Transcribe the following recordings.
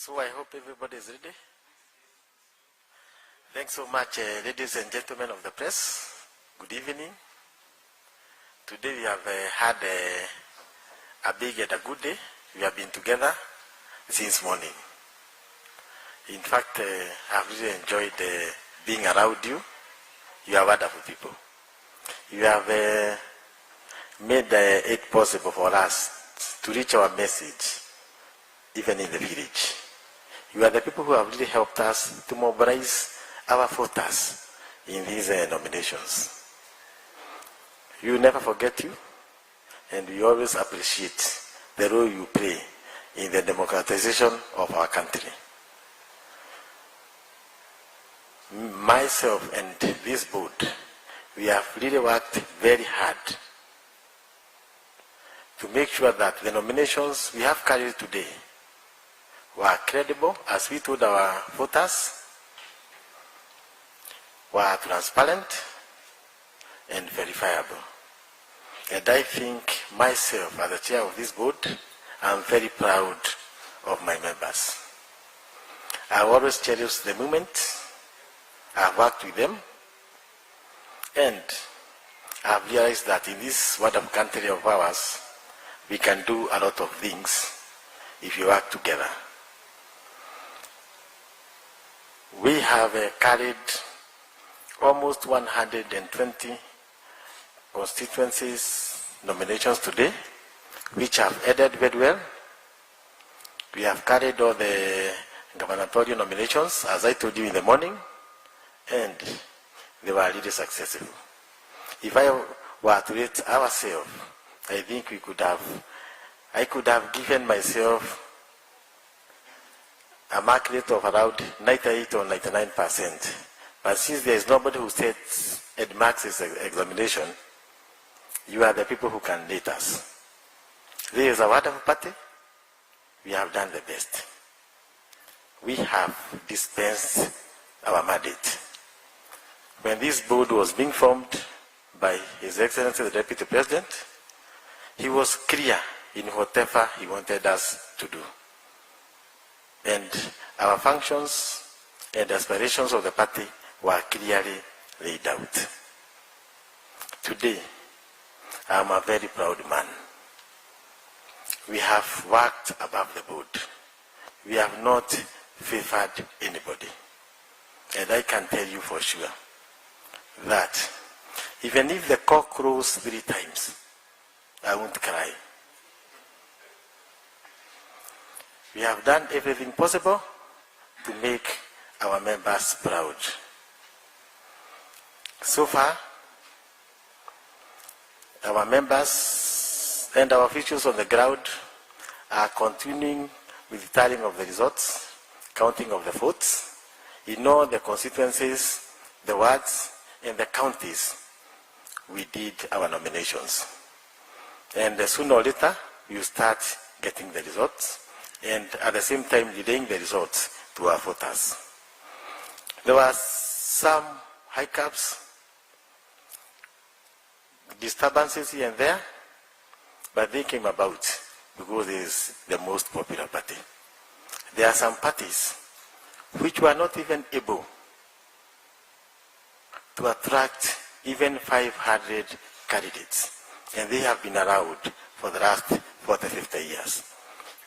So I hope everybody is ready. Thanks so much, ladies and gentlemen of the press. Good evening. Today we have had a big and a good day. We have been together since morning. In fact, I've really enjoyed being around you. You are wonderful people. You have made it possible for us to reach our message, even in the village. You are the people who have really helped us to mobilize our voters in these nominations. We will never forget you, and we always appreciate the role you play in the democratization of our country. Myself and this board, we have really worked very hard to make sure that the nominations we have carried today were credible, as we told our voters, were transparent and verifiable. And I think myself, as the chair of this board, I'm very proud of my members. I always cherish the moment I've worked with them, and I've realized that in this wonderful country of ours, we can do a lot of things if we work together. We have carried almost 120 constituencies nominations today, which have ended very well. We have carried all the gubernatorial nominations, as I told you in the morning, and they were really successful. If I were to rate ourselves, I think I could have given myself a mark rate of around 98 or 99%. But since there is nobody who sets and marks his examination, you are the people who can rate us. There is a wonderful party. We have done the best. We have dispensed our mandate. When this board was being formed by His Excellency the Deputy President, he was clear in whatever he wanted us to do. And our functions and aspirations of the party were clearly laid out. Today, I am a very proud man. We have worked above the board. We have not favored anybody. And I can tell you for sure that even if the cock crows 3 times, I won't cry. We have done everything possible to make our members proud. So far, our members and our officials on the ground are continuing with the tallying of the results, counting of the votes in all the constituencies, the wards, and the counties. We did our nominations. And sooner or later, you start getting the results, and at the same time relaying the results to our voters. There were some hiccups, disturbances here and there, but they came about because it is the most popular party. There are some parties which were not even able to attract even 500 candidates, and they have been around for the last 40, 50 years.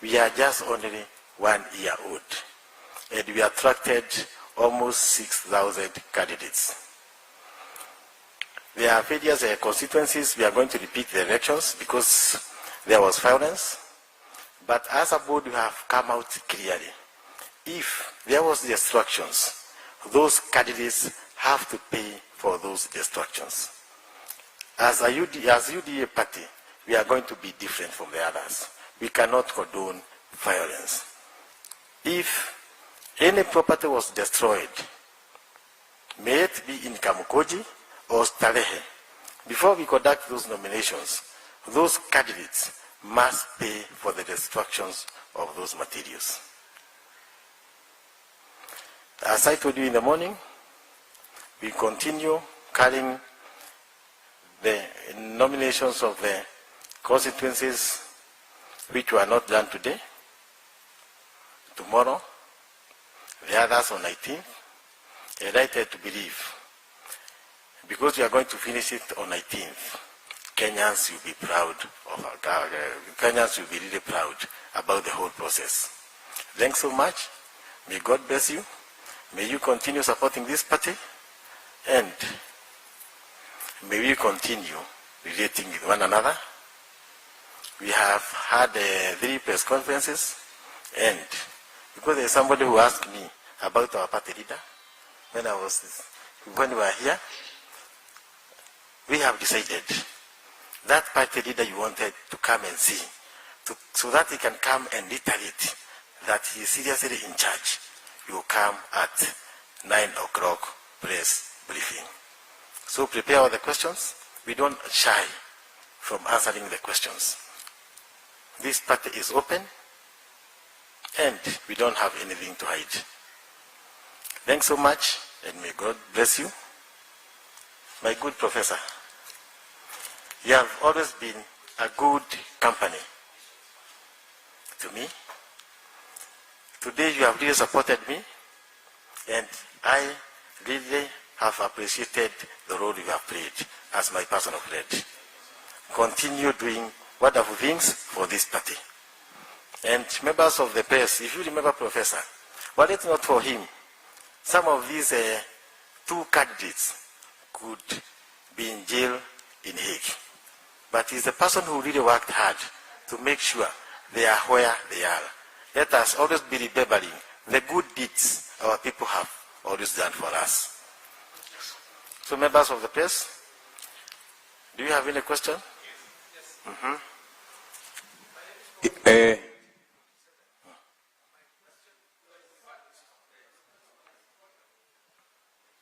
We are just only 1 year old, and we attracted almost 6,000 candidates. There are various constituencies. We are going to repeat the elections because there was violence, but as a board we have come out clearly. If there was destructions, those candidates have to pay for those destructions. As UDA party, we are going to be different from the others. We cannot condone violence. If any property was destroyed, may it be in Kamukoji or Starehe, before we conduct those nominations, those candidates must pay for the destructions of those materials. As I told you in the morning, we continue carrying the nominations of the constituencies which were not done today tomorrow, the others on 19th, and I tend to believe, because we are going to finish it on 19th, Kenyans will be proud of Kenyans will be really proud about the whole process. Thanks so much. May God bless you. May you continue supporting this party, and may we continue relating with one another. We have had 3 press conferences, and because there is somebody who asked me about our party leader when we were here, we have decided that party leader you wanted to come and see, so that he can come and reiterate that he is seriously in charge. You will come at 9 o'clock press briefing. So prepare all the questions. We don't shy from answering the questions. This party is open, and we don't have anything to hide. Thanks so much, and may God bless you. My good professor, you have always been a good company to me. Today you have really supported me, and I really have appreciated the role you have played as my personal friend. Continue doing wonderful things for this party. And members of the press, if you remember Professor, were it not for him, some of these 2 candidates could be in jail in Hague. But he's the person who really worked hard to make sure they are where they are. Let us always be remembering the good deeds our people have always done for us. So members of the press, do you have any question? Yes.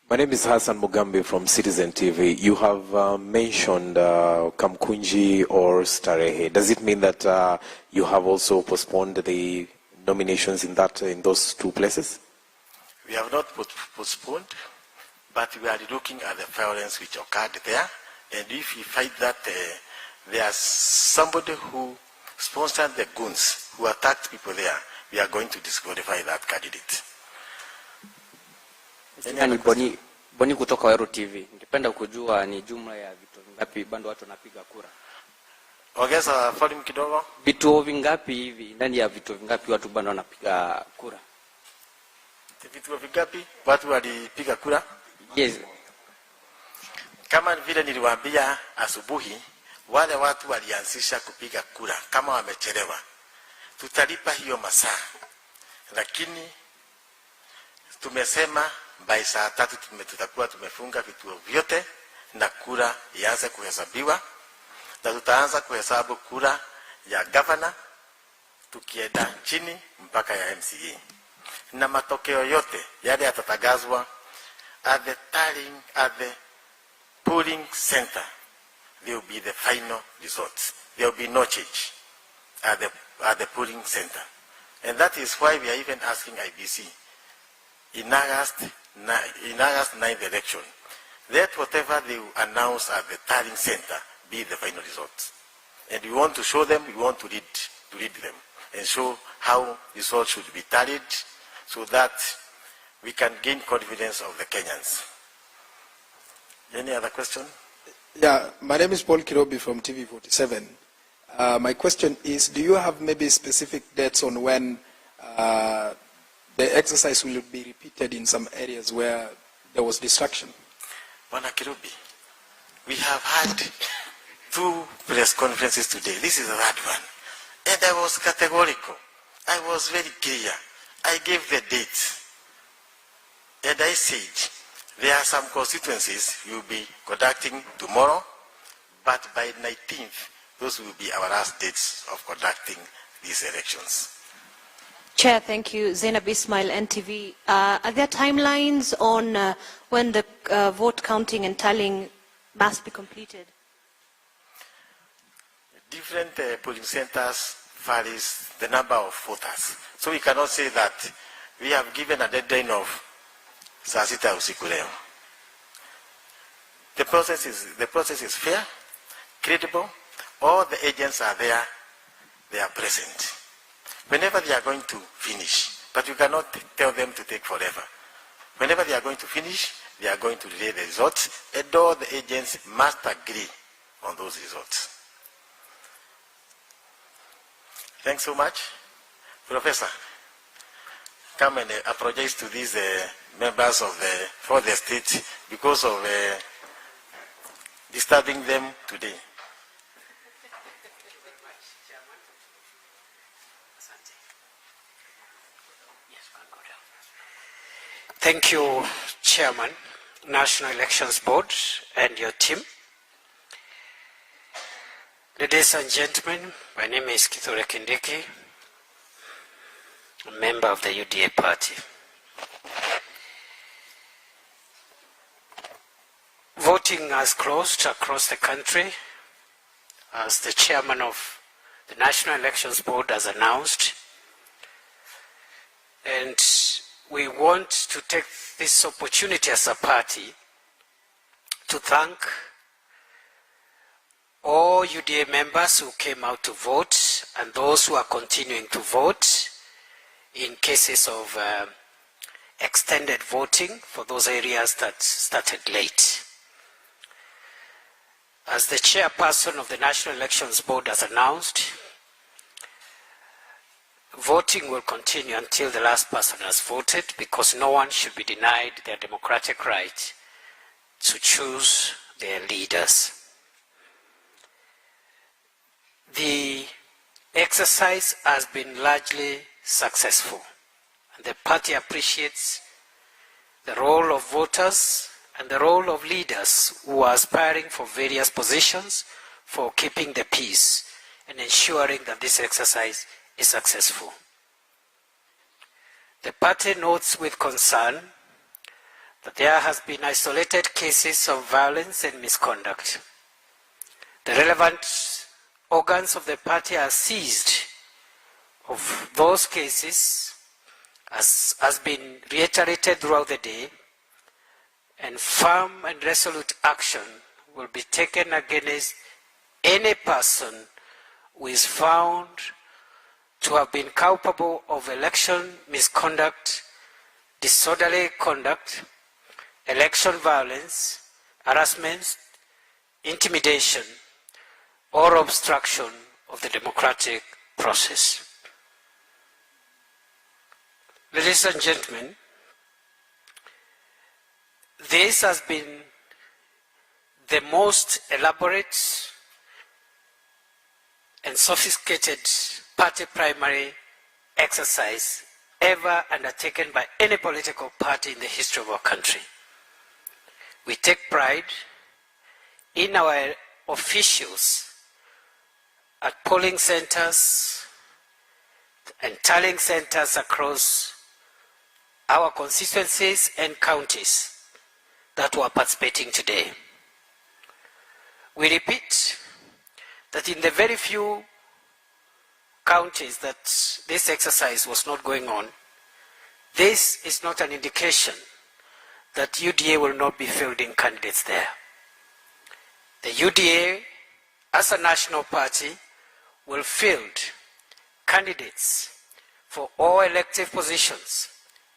My name is Hassan Mugambi from Citizen TV. You have mentioned Kamkunji or Starehe. Does it mean that you have also postponed the nominations in those 2 places? We have not postponed, but we are looking at the violence which occurred there. And if we find that there's somebody who sponsored the goons who attacked people there, we are going to disqualify that candidate. Ni Boni kutoka Wairo TV. Ningependa kujua ni jumla ya vituo vingapi bado watu wanapiga kura. Ongeza volume kidogo. Vituo vingapi hivi, ndani ya vituo vingapi watu bado wanapiga kura? Vituo vingapi watu walipiga kura? Yes. Kama vile niliwaambia asubuhi, wale watu walianzisha kupiga kura kama wamechelewa, tutalipa hiyo masaa. Lakini tumesema by saa 3 tutakuwa tumefunga vituo vyote na kura ianze kuhesabiwa, na tutaanza kuhesabu kura ya governor tukienda chini mpaka ya MCA, na matokeo yote yale yatatangazwa at the polling center. There will be the final results. There will be no change at the polling center, and that is why we are even asking IBC in August 9th election, that whatever they will announce at the tallying center be the final results. And we want to show them, we want to read them and show how results should be tallied so that we can gain confidence of the Kenyans. Any other question? Yeah, my name is Paul Kirobi from TV47. My question is, do you have maybe specific dates on when the exercise will be repeated in some areas where there was distraction? Bwana Kirubi, we have had 2 press conferences today. This is the 3rd one. And I was categorical. I was very clear. I gave the dates. And I said, there are some constituencies we will be conducting tomorrow, but by 19th, those will be our last dates of conducting these elections. Chair, thank you. Zainab Ismail, NTV. Are there timelines on when the vote counting and tallying must be completed? Different polling centers varies the number of voters. So we cannot say that we have given a deadline of saa 6 usiku leo. The process is fair, credible. All the agents are there, they are present. Whenever they are going to finish, but you cannot tell them to take forever. Whenever they are going to finish, they are going to relay the results, and all the agents must agree on those results. Thanks so much. Professor, come and apologize to these members of for the state because of disturbing them today. Thank you, Chairman, National Elections Board, and your team. Ladies and gentlemen, my name is Kithure Kindiki, a member of the UDA party. Voting has closed across the country, as the chairman of the National Elections Board has announced. And we want to take this opportunity as a party to thank all UDA members who came out to vote and those who are continuing to vote in cases of extended voting for those areas that started late. As the chairperson of the National Elections Board has announced, voting will continue until the last person has voted, because no one should be denied their democratic right to choose their leaders. The exercise has been largely successful, and the party appreciates the role of voters and the role of leaders who are aspiring for various positions for keeping the peace and ensuring that this exercise is successful. The party notes with concern that there has been isolated cases of violence and misconduct. The relevant organs of the party are seized of those cases, as has been reiterated throughout the day, and firm and resolute action will be taken against any person who is found to have been culpable of election misconduct, disorderly conduct, election violence, harassment, intimidation, or obstruction of the democratic process. Ladies and gentlemen, this has been the most elaborate and sophisticated party primary exercise ever undertaken by any political party in the history of our country. We take pride in our officials at polling centers and tallying centers across our constituencies and counties that were participating today. We repeat that in the very few counties that this exercise was not going on, this is not an indication that UDA will not be fielding candidates there. The UDA, as a national party, will field candidates for all elective positions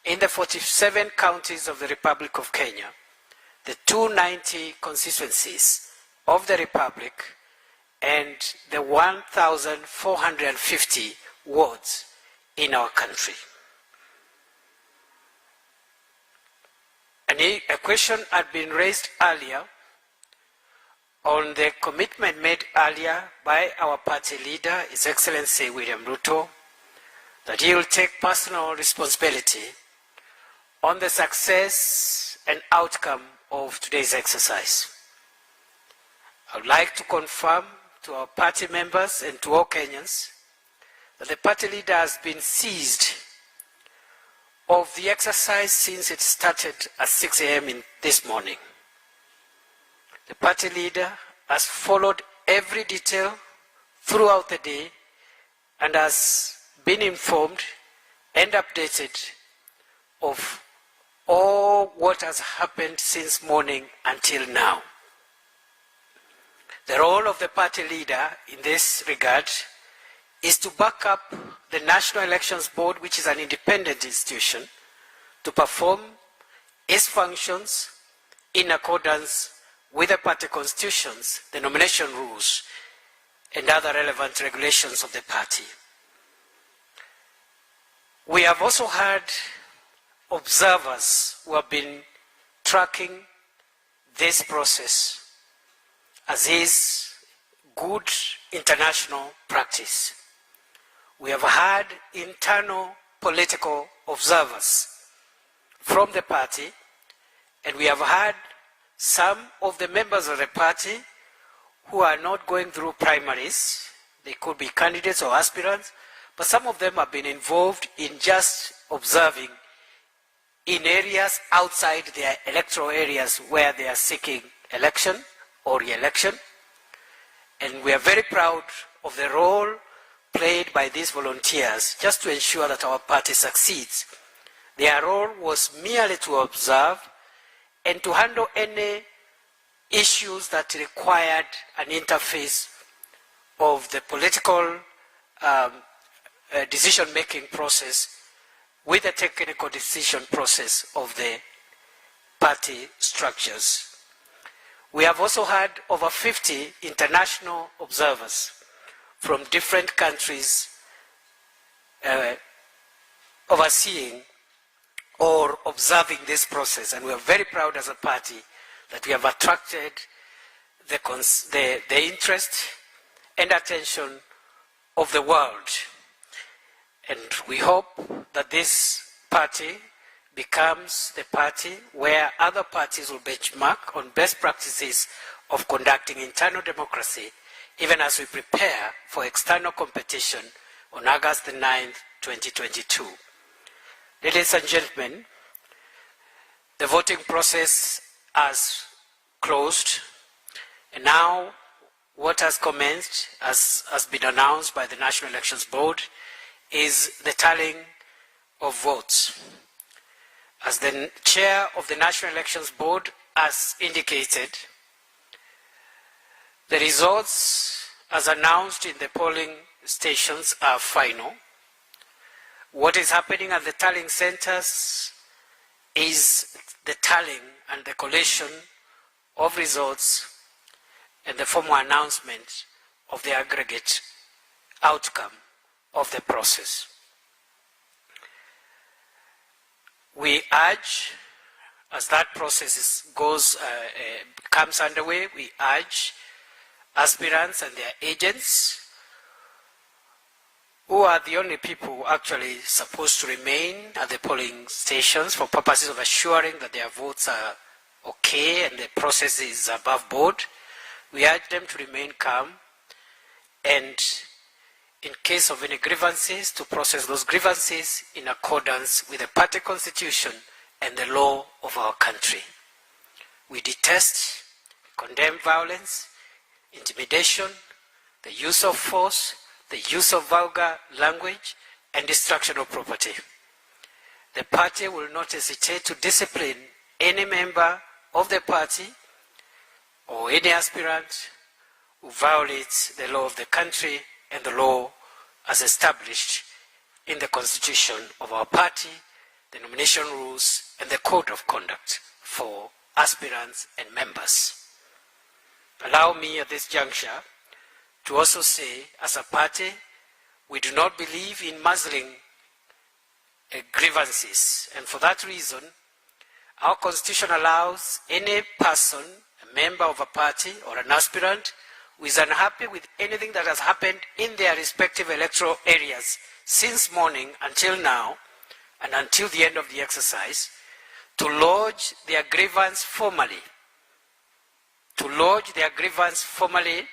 in the 47 counties of the Republic of Kenya, the 290 constituencies of the Republic, and the 1,450 wards in our country. And a question had been raised earlier on the commitment made earlier by our party leader, His Excellency William Ruto, that he will take personal responsibility on the success and outcome of today's exercise. I would like to confirm to our party members and to all Kenyans that the party leader has been seized of the exercise since it started at 6 a.m. this morning. The party leader has followed every detail throughout the day and has been informed and updated of all what has happened since morning until now. The role of the party leader in this regard is to back up the National Elections Board, which is an independent institution, to perform its functions in accordance with the party constitutions, the nomination rules, and other relevant regulations of the party. We have also had observers who have been tracking this process, as is good international practice. We have had internal political observers from the party, and we have had some of the members of the party who are not going through primaries. They could be candidates or aspirants, but some of them have been involved in just observing in areas outside their electoral areas where they are seeking election or re-election. And we are very proud of the role played by these volunteers just to ensure that our party succeeds. Their role was merely to observe and to handle any issues that required an interface of the political decision-making process with the technical decision process of the party structures. We have also had over 50 international observers from different countries overseeing or observing this process, and we are very proud as a party that we have attracted the interest and attention of the world. And we hope that this party becomes the party where other parties will benchmark on best practices of conducting internal democracy, even as we prepare for external competition on August the 9th, 2022. Ladies and gentlemen, the voting process has closed, and now what has commenced, as has been announced by the National Elections Board, is the tallying of votes. As the chair of the National Elections Board has indicated, the results as announced in the polling stations are final. What is happening at the tallying centers is the tallying and the collation of results and the formal announcement of the aggregate outcome of the process. We urge, as that process comes underway, we urge aspirants and their agents, who are the only people actually supposed to remain at the polling stations for purposes of assuring that their votes are okay and the process is above board. We urge them to remain calm, and in case of any grievances, to process those grievances in accordance with the party constitution and the law of our country. We detest, condemn violence, intimidation, the use of force, the use of vulgar language, and destruction of property. The party will not hesitate to discipline any member of the party or any aspirant who violates the law of the country and the law as established in the constitution of our party, the nomination rules, and the code of conduct for aspirants and members. Allow me at this juncture to also say, as a party, we do not believe in muzzling grievances, and for that reason, our constitution allows any person, a member of a party or an aspirant, who is unhappy with anything that has happened in their respective electoral areas since morning until now, and until the end of the exercise, to lodge their grievance formally. To lodge their grievance formally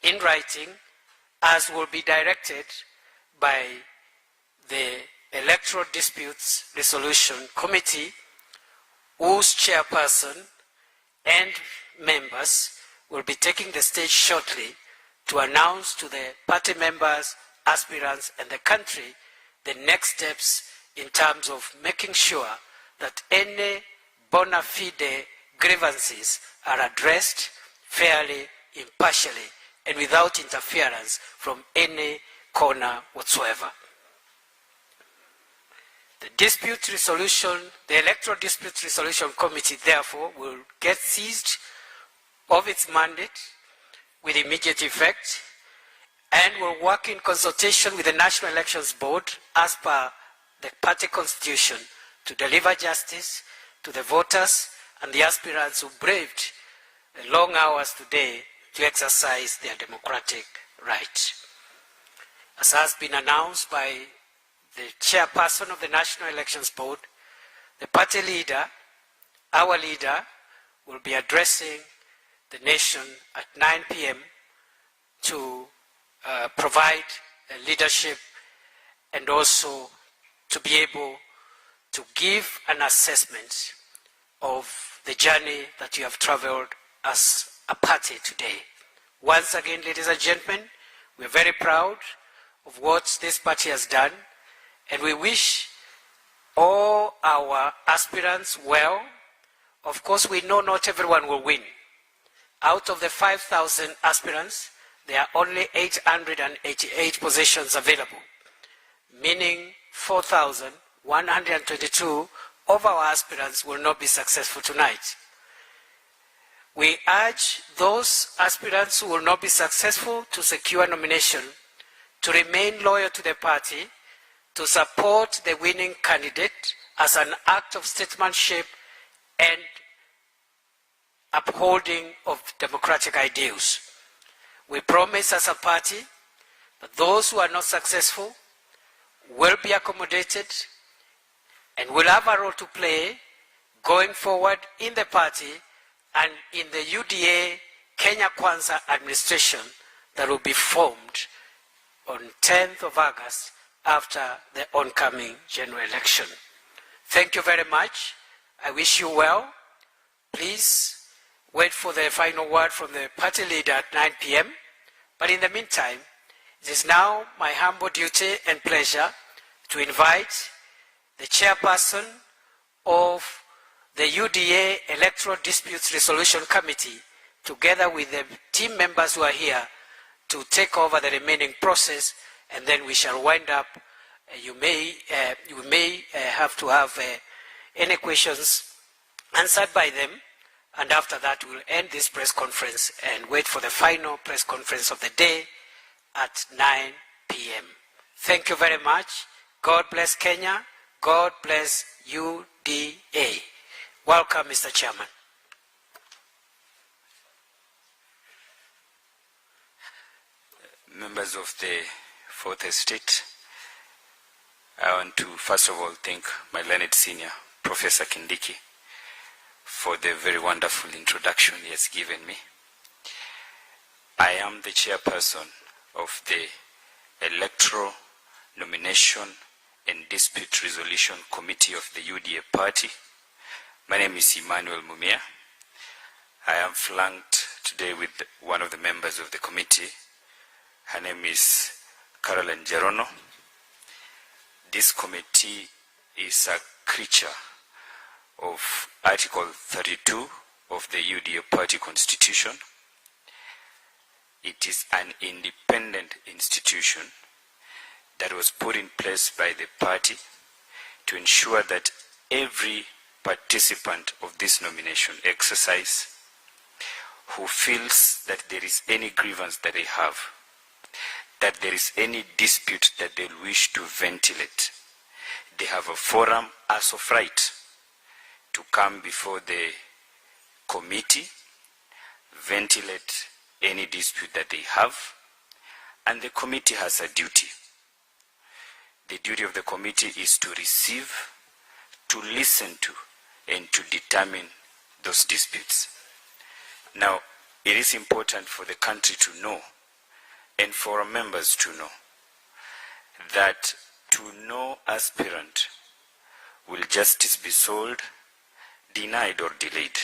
in writing, as will be directed by the Electoral Disputes Resolution Committee, whose chairperson and members will be taking the stage shortly to announce to the party members, aspirants, and the country the next steps in terms of making sure that any bona fide grievances are addressed fairly, impartially, and without interference from any corner whatsoever. The Electoral Dispute Resolution Committee, therefore, will get seized of its mandate with immediate effect and will work in consultation with the National Elections Board as per the party constitution to deliver justice to the voters and the aspirants who braved the long hours today to exercise their democratic right. As has been announced by the chairperson of the National Elections Board, the party leader, our leader, will be addressing the nation at 9 p.m. to provide leadership and also to be able to give an assessment of the journey that you have traveled as a party today. Once again, ladies and gentlemen, we're very proud of what this party has done, and we wish all our aspirants well. Of course, we know not everyone will win. Out of the 5,000 aspirants, there are only 888 positions available, meaning 4,122 of our aspirants will not be successful tonight. We urge those aspirants who will not be successful to secure nomination to remain loyal to the party, to support the winning candidate as an act of statesmanship and upholding of democratic ideals. We promise as a party that those who are not successful will be accommodated and will have a role to play going forward in the party and in the UDA Kenya Kwanza administration that will be formed on 10th of August after the oncoming general election. Thank you very much. I wish you well. Please wait for the final word from the party leader at 9 p.m. But in the meantime, it is now my humble duty and pleasure to invite the chairperson of the UDA Electoral Disputes Resolution Committee, together with the team members who are here, to take over the remaining process, and then we shall wind up. You may have to have any questions answered by them, and after that we'll end this press conference and wait for the final press conference of the day at 9 p.m. Thank you very much. God bless Kenya. God bless UDA. Welcome, Mr. Chairman. Members of the Fourth Estate, I want to first of all thank my learned senior, Professor Kindiki, for the very wonderful introduction he has given me. I am the chairperson of the Electoral Nomination and Dispute Resolution Committee of the UDA Party. My name is Emmanuel Mumia. I am flanked today with one of the members of the committee. Her name is Caroline Gerono. This committee is a creature of Article 32 of the UDA Party Constitution. It is an independent institution that was put in place by the party to ensure that every participant of this nomination exercise who feels that there is any grievance that they have, that there is any dispute that they wish to ventilate, they have a forum as of right to come before the committee, ventilate any dispute that they have, and the committee has a duty. The duty of the committee is to receive, to listen to, and to determine those disputes. Now, it is important for the country to know, and for our members to know, that to no aspirant will justice be sold, denied, or delayed.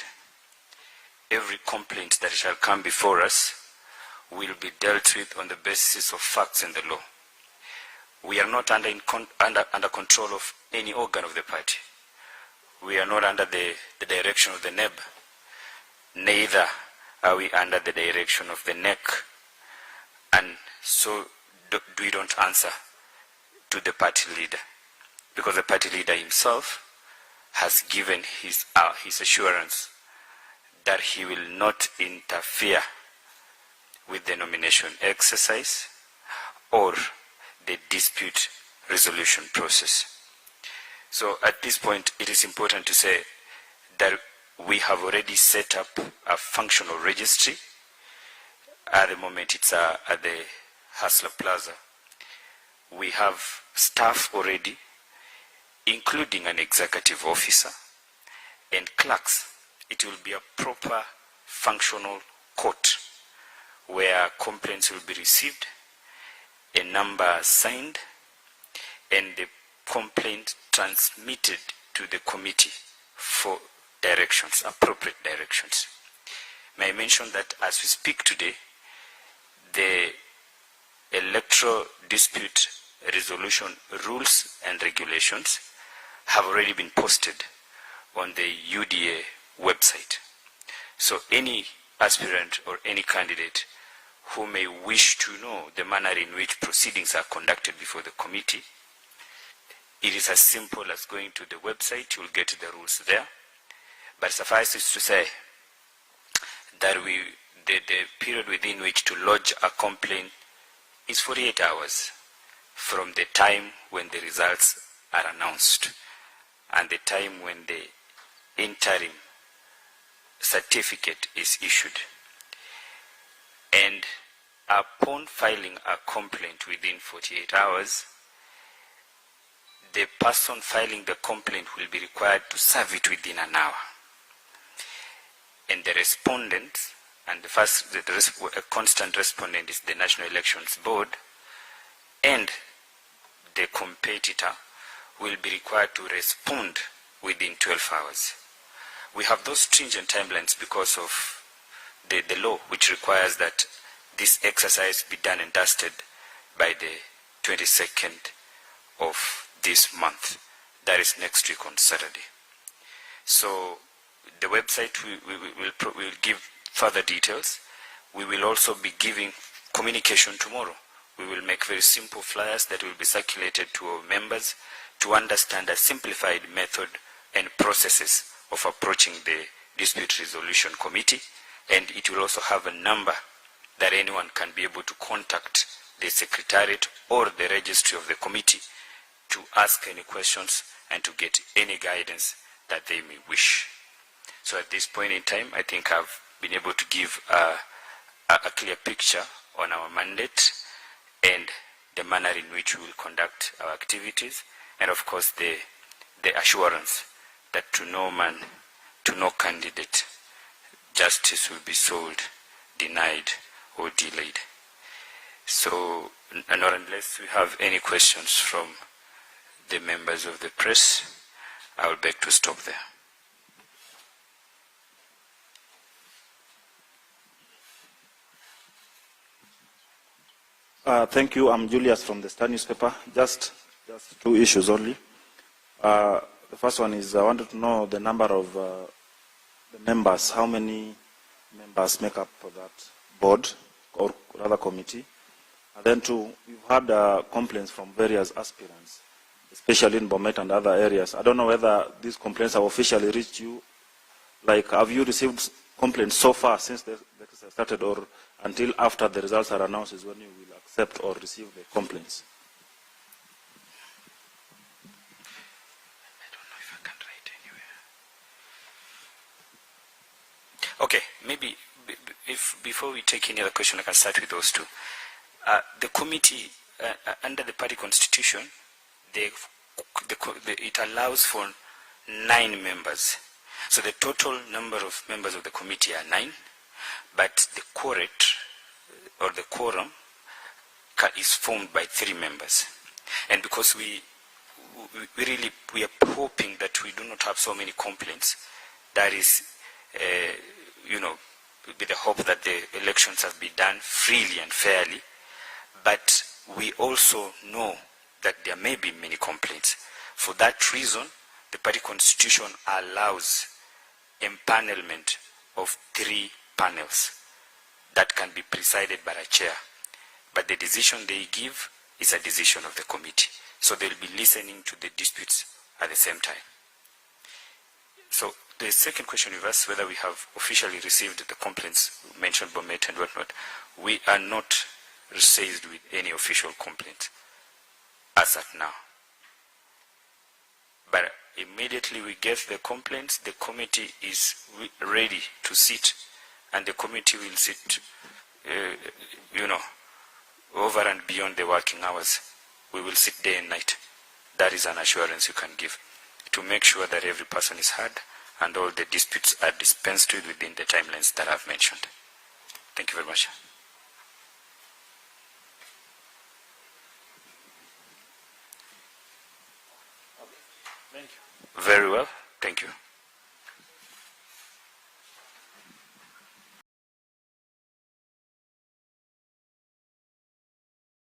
Every complaint that shall come before us will be dealt with on the basis of facts and the law. We are not under control of any organ of the party. We are not under the direction of the NEB. Neither are we under the direction of the NEC. And so we don't answer to the party leader. because the party leader himself has given his assurance that he will not interfere with the nomination exercise or the dispute resolution process. So at this point, it is important to say that we have already set up a functional registry. At the moment, it's at the Hustler Plaza. We have staff already, including an executive officer and clerks. It will be a proper functional court where complaints will be received, a number signed, and the complaint transmitted to the committee for directions, appropriate directions. May I mention that as we speak today, the electoral dispute resolution rules and regulations have already been posted on the UDA website. So any aspirant or any candidate who may wish to know the manner in which proceedings are conducted before the committee, it is as simple as going to the website. You will get the rules there. But suffice it to say that the period within which to lodge a complaint is 48 hours from the time when the results are announced and the time when the interim certificate is issued. And upon filing a complaint within 48 hours, the person filing the complaint will be required to serve it within an hour. And the respondent, and a constant respondent is the National Elections Board, and the competitor will be required to respond within 12 hours. We have those stringent timelines because of the law, which requires that this exercise be done and dusted by the 22nd of this month. That is next week on Saturday. So the website will give further details. We will also be giving communication tomorrow. We will make very simple flyers that will be circulated to our members to understand a simplified method and processes of approaching the Dispute Resolution Committee, and it will also have a number that anyone can be able to contact the Secretariat or the registry of the committee to ask any questions and to get any guidance that they may wish. So at this point in time, I think I've been able to give a clear picture on our mandate and the manner in which we will conduct our activities, and of course the assurance that to no man, to no candidate, justice will be sold, denied, or delayed. So, and unless we have any questions from the members of the press, I will beg to stop there. Thank you. I'm Julius from the Star newspaper. Just two issues only. The first one is I wanted to know the number of the members. How many members make up that board or rather committee? And then two, we've had complaints from various aspirants, especially in Bomet and other areas. I don't know whether these complaints have officially reached you. Like, have you received complaints so far since the exercise started, or until after the results are announced is when you will accept or receive the complaints? I don't know if I can write anywhere. Okay, maybe if before we take any other question, I can start with those two. The committee, under the party constitution, it allows for 9 members. So the total number of members of the committee are 9, but the quorate or the quorum is formed by 3 members. And because we are hoping that we do not have so many complaints, that is, with the hope that the elections have been done freely and fairly. But we also know that there may be many complaints. For that reason, the party constitution allows empanelment of 3 panels that can be presided by a chair. But the decision they give is a decision of the committee. So they'll be listening to the disputes at the same time. So the second question you've asked, whether we have officially received the complaints mentioned by Bomet and whatnot. We are not received with any official complaint as at now. But immediately we get the complaints, the committee is ready to sit, and the committee will sit, over and beyond the working hours. We will sit day and night. That is an assurance you can give, to make sure that every person is heard and all the disputes are dispensed with within the timelines that I've mentioned. Thank you very much. Very well. Thank you.